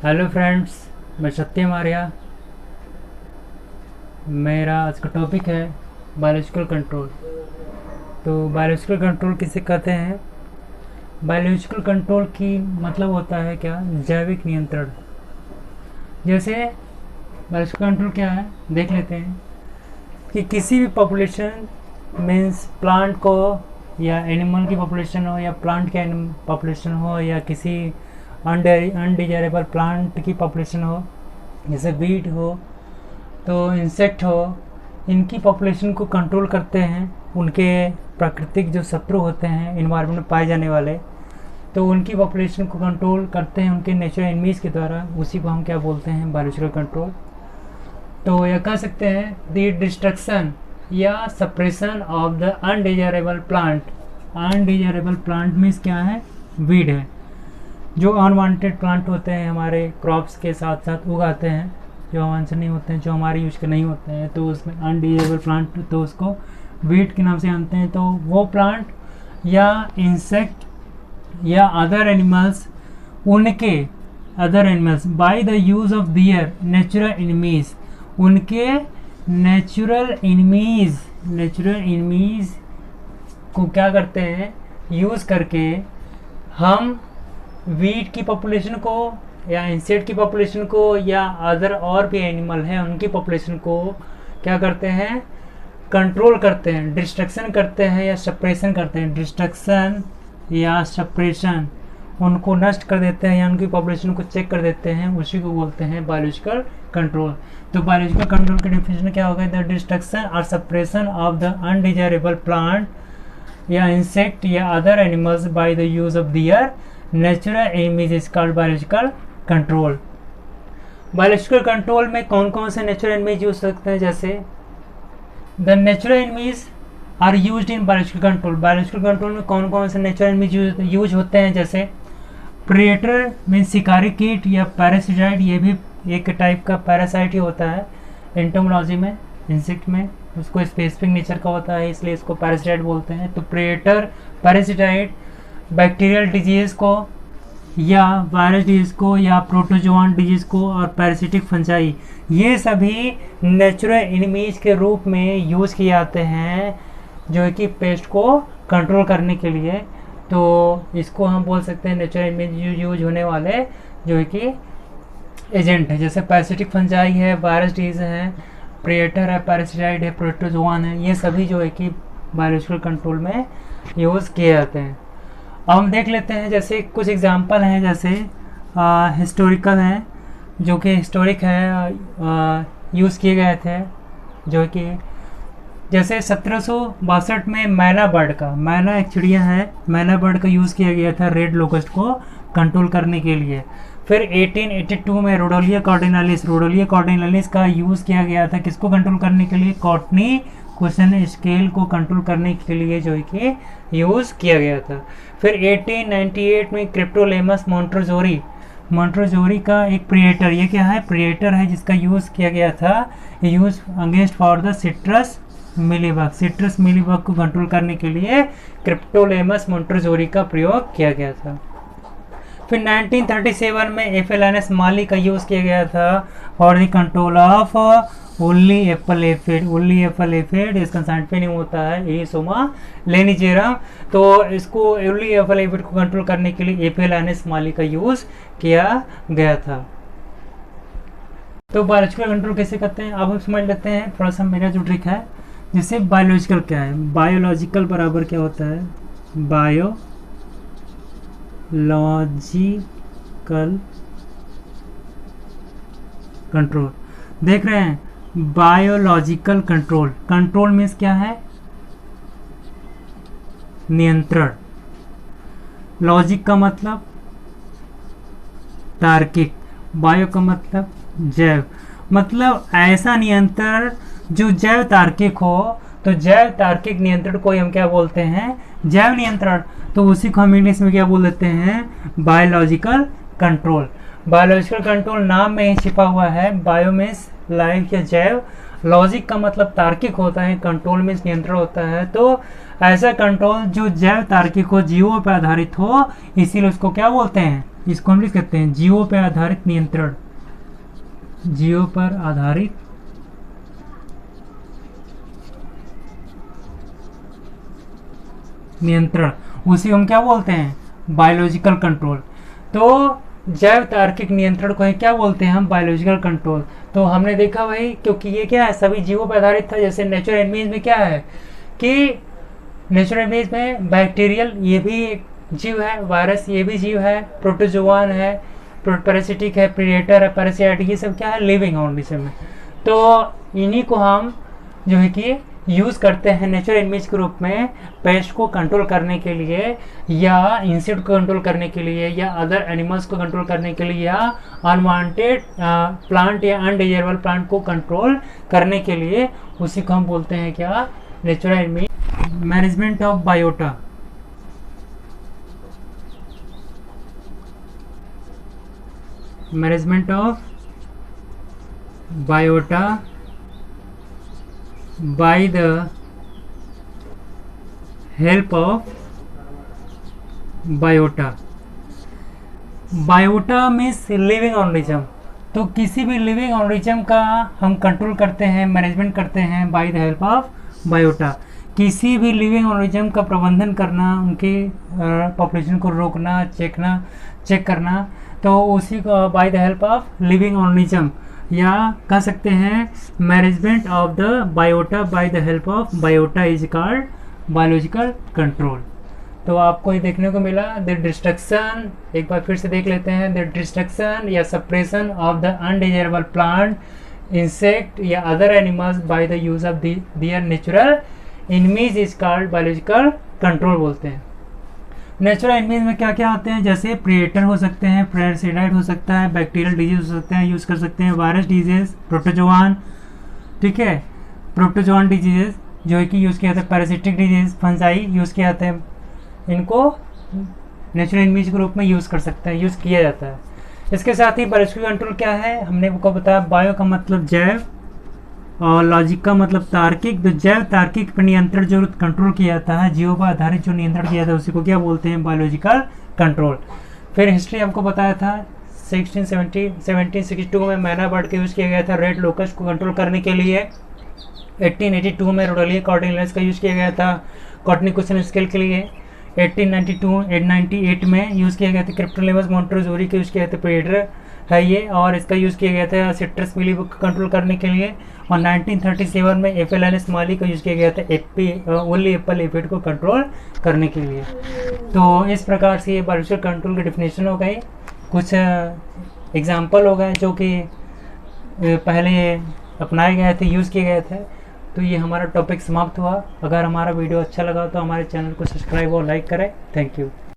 Hello friends, मैं सत्यम आर्या। मेरा आज का टॉपिक है बायोलॉजिकल कंट्रोल। तो बायोलॉजिकल कंट्रोल किसे कहते हैं? बायोलॉजिकल कंट्रोल की मतलब होता है क्या? जैविक नियंत्रण। जैसे बायोलॉजिकल कंट्रोल क्या है देख लेते हैं कि किसी भी पॉपुलेशन मीन्स प्लांट को या एनिमल की पॉपुलेशन हो या प्लांट के पॉपुलेशन हो या किसी अनडिजायरेबल प्लांट की पॉपुलेशन हो, जैसे वीड हो तो इंसेक्ट हो, इनकी पॉपुलेशन को कंट्रोल करते हैं। उनके प्राकृतिक जो शत्रु होते हैं इन्वायरमेंट में पाए जाने वाले, तो उनकी पॉपुलेशन को कंट्रोल करते हैं उनके नेचुरल एनिमीज के द्वारा। उसी को हम क्या बोलते हैं? Biological control. तो यह कह सकते हैं द डिस्ट्रक्शन या suppression of the undesirable plant. Undesirable plant means क्या है? वीड है। जो अनवांटेड प्लांट होते हैं हमारे क्रॉप्स के साथ साथ उगाते हैं, जो वांछनीय होते हैं, जो हमारे यूज के नहीं होते हैं, तो उसमें अनडिजायरेबल प्लांट, तो उसको वीड के नाम से जानते हैं। तो वो प्लांट या इंसेक्ट या अदर एनिमल्स, उनके other animals by the use of their natural enemies, उनके नेचुरल एनिमीज को क्या करते हैं? यूज़ करके हम वीड की पॉपुलेशन को या इंसेक्ट की पॉपुलेशन को या अदर और भी एनिमल हैं उनकी पॉपुलेशन को क्या करते हैं? कंट्रोल करते हैं, डिस्ट्रक्शन करते हैं या सप्रेशन करते हैं। डिस्ट्रक्शन या सप्रेशन, उनको नष्ट कर देते हैं या उनकी पॉपुलेशन को चेक कर देते हैं, उसी को बोलते हैं बायोलॉजिकल कंट्रोल। तो बायोलॉजिकल कंट्रोल की डेफिनेशन क्या होगा? द डिस्ट्रक्शन और suppression of the undesirable plant या इंसेक्ट या other animals by the use of their natural enemies is called biological control. Biological control में कौन कौन से नेचुरल एनिमीज यूज सकते हैं? जैसे the natural enemies are used in biological control. Biological control में कौन कौन से नेचुरल एनिमीज यूज होते हैं? जैसे प्रेडेटर मीन्स शिकारी कीट या पैरासिटाइड, ये भी एक टाइप का पैरासाइट ही होता है एंटोमोलॉजी में। इंसेक्ट में उसको स्पेसिफिक नेचर का होता है, इसलिए इसको पैरासिटाइड बोलते हैं। तो प्रेडेटर, पैरासिटाइड, बैक्टीरियल डिजीज को या वायरस डिजीज को या प्रोटोजोआन डिजीज को और पैरासिटिक फंजाई, ये सभी नेचुरल एनिमीज के रूप में यूज़ किए जाते हैं जो है कि पेस्ट को कंट्रोल करने के लिए। तो इसको हम बोल सकते हैं नेचुरल एनिमीज यूज होने वाले जो है कि एजेंट है। जैसे पैरासिटिक फंजाई है, वायरस डिजीज है, प्रेडेटर है, पैरासिटाइड है, प्रोटोजोआन है, ये सभी जो है कि बायोलॉजिकल कंट्रोल में यूज़ किए जाते हैं। अब हम देख लेते हैं जैसे कुछ एग्जांपल हैं, जैसे हिस्टोरिकल हैं जो कि हिस्टोरिक है, यूज़ किए गए थे, जो कि जैसे 1762 में मैना बर्ड का, मैना एक चिड़िया है, मैना बर्ड का यूज़ किया गया था रेड लोकस्ट को कंट्रोल करने के लिए। फिर 1882 में रोडोलिया कार्डिनालिस का यूज़ किया गया था किसको कंट्रोल करने के लिए? कॉटनी क्वेश्चन स्केल को कंट्रोल करने के लिए जो है कि यूज़ किया गया था। फिर 1898 में क्रिप्टोलेमस मॉन्ट्रोजोरी का एक प्रिडेटर, ये क्या है? प्रिडेटर है जिसका यूज़ किया गया था, use against for the citrus mealybug को कंट्रोल करने के लिए क्रिप्टोलेमस मॉन्ट्रोजोरी का प्रयोग किया गया था। फिर 1937 में एफेलानस माली का यूज़ किया गया था for the control of only Apple aphid, इसका साइंटिफिक नेम होता है एरिसोमा लेनिजेरम। तो इसको ओनली एप्पल एफिड को कंट्रोल करने के लिए एफेलानस माली का यूज़ किया गया था। तो बायोलॉजिकल कंट्रोल कैसे करते हैं अब हम समझ लेते हैं थोड़ा सा। मेरा जो ट्रिक है, जैसे बायोलॉजिकल क्या है? बायोलॉजिकल बराबर क्या होता है? Biological control. देख रहे हैं बायोलॉजिकल कंट्रोल मीन्स क्या है? नियंत्रण। लॉजिक का मतलब तार्किक, बायो का मतलब जैव, मतलब ऐसा नियंत्रण जो जैव तार्किक हो। तो जैव तार्किक नियंत्रण को हम क्या बोलते हैं? जैव नियंत्रण। तो उसी को हम इंग्लिश में क्या बोल देते हैं? Biological control. बायोलॉजिकल कंट्रोल नाम में ही छिपा हुआ है। बायो मीन्स लाइफ या जैव, लॉजिक का मतलब तार्किक होता है, कंट्रोल मीन्स नियंत्रण होता है। तो ऐसा कंट्रोल जो जैव तार्किक हो, जीवों पर आधारित हो, इसीलिए उसको क्या बोलते हैं? इसको हम लिख सकते हैं जीवों पर आधारित नियंत्रण, जीवों पर आधारित नियंत्रण, उसी हम क्या बोलते हैं, बायोलॉजिकल कंट्रोल। तो जैव तार्किक नियंत्रण को क्या बोलते हैं हम, बायोलॉजिकल कंट्रोल। तो हमने देखा भाई, क्योंकि ये क्या है, सभी जीवों पर आधारित था। जैसे नेचुरल एनिमीज में क्या है कि नेचुरल एनिमीज में बैक्टीरियल ये भी एक जीव है, वायरस ये भी जीव है, प्रोटोजोआन है, पैरासिटिक है, प्रीडेटर है, पैरासाइट, ये सब क्या है, लिविंग ऑर्गेनिज्म है। तो इन्हीं को हम जो है कि यूज़ करते हैं नेचुरल एनिमीज के रूप में पेस्ट को कंट्रोल करने के लिए, या इंसेक्ट को कंट्रोल करने के लिए, या अदर एनिमल्स को कंट्रोल करने के लिए, या अनवांटेड प्लांट या अनडिजायरेबल प्लांट को कंट्रोल करने के लिए। उसी को हम बोलते हैं क्या, natural enemy. Management of biota, management of biota by the help of biota। Biota means living organism. तो किसी भी लिविंग ऑर्गेनिज्म का हम कंट्रोल करते हैं, मैनेजमेंट करते हैं by the help of biota. किसी भी लिविंग ऑर्गेनिज्म का प्रबंधन करना, उनके पॉपुलेशन को रोकना, चेक करना, तो उसी को by the help of living organism, या कह सकते हैं management of the biota by the help of biota is called biological control. तो आपको ये देखने को मिला द डिस्ट्रक्शन, एक बार फिर से देख लेते हैं, द डिस्ट्रक्शन या suppression of the undesirable plant, insect या other animals by the use of their natural enemies is called biological control बोलते हैं। नेचुरल एनिमीज में क्या क्या आते हैं, जैसे प्रीडेटर हो सकते हैं, पैरासाइट हो सकता है, बैक्टीरियल डिजीज हो सकते हैं, यूज़ कर सकते हैं, वायरस डिजीज, प्रोटोजोआन, ठीक है, प्रोटोजोआन डिजीजेस जो है कि यूज़ किया जाता है, पैरासिटिक डिजीज, फंजाई यूज़ किया जाता है, इनको नेचुरल एनिमीज के रूप में यूज़ कर सकते हैं, यूज़ किया जाता है। इसके साथ ही बायोलॉजिकल कंट्रोल क्या है, हमने आपको बताया, बायो का मतलब जैव और लॉजिक का मतलब तार्किक। तो जैव तार्किक पर नियंत्रण जो कंट्रोल किया जाता है, जीवों पर आधारित जो नियंत्रण किया जाता है, उसी को क्या बोलते हैं, बायोलॉजिकल कंट्रोल। फिर हिस्ट्री आपको बताया था 1762 में मैना बर्ड का यूज़ किया गया था रेड लोकस्ट को कंट्रोल करने के लिए। 1882 में रोडेलिया कॉर्डिनल्स का यूज़ किया गया था कॉर्टिनिकोसन स्केल के लिए। 1898 में यूज़ किया गया था क्रिप्टोलेमस मोंटेजोरी का यूज़ किया था, प्रेडेटर है ये, और इसका यूज़ किया गया था सिट्रस मिली को कंट्रोल करने के लिए। और 1937 में एफएलएनएस माली का यूज़ किया गया था ओनली एप्पल एफिड को कंट्रोल करने के लिए। तो इस प्रकार से ये बायोलॉजिकल कंट्रोल की डिफिनेशन हो गई, कुछ एग्जाम्पल हो गए जो कि पहले अपनाए गए थे, यूज़ किए गए थे। तो ये हमारा टॉपिक समाप्त हुआ। अगर हमारा वीडियो अच्छा लगा तो हमारे चैनल को सब्सक्राइब और लाइक करें। Thank you.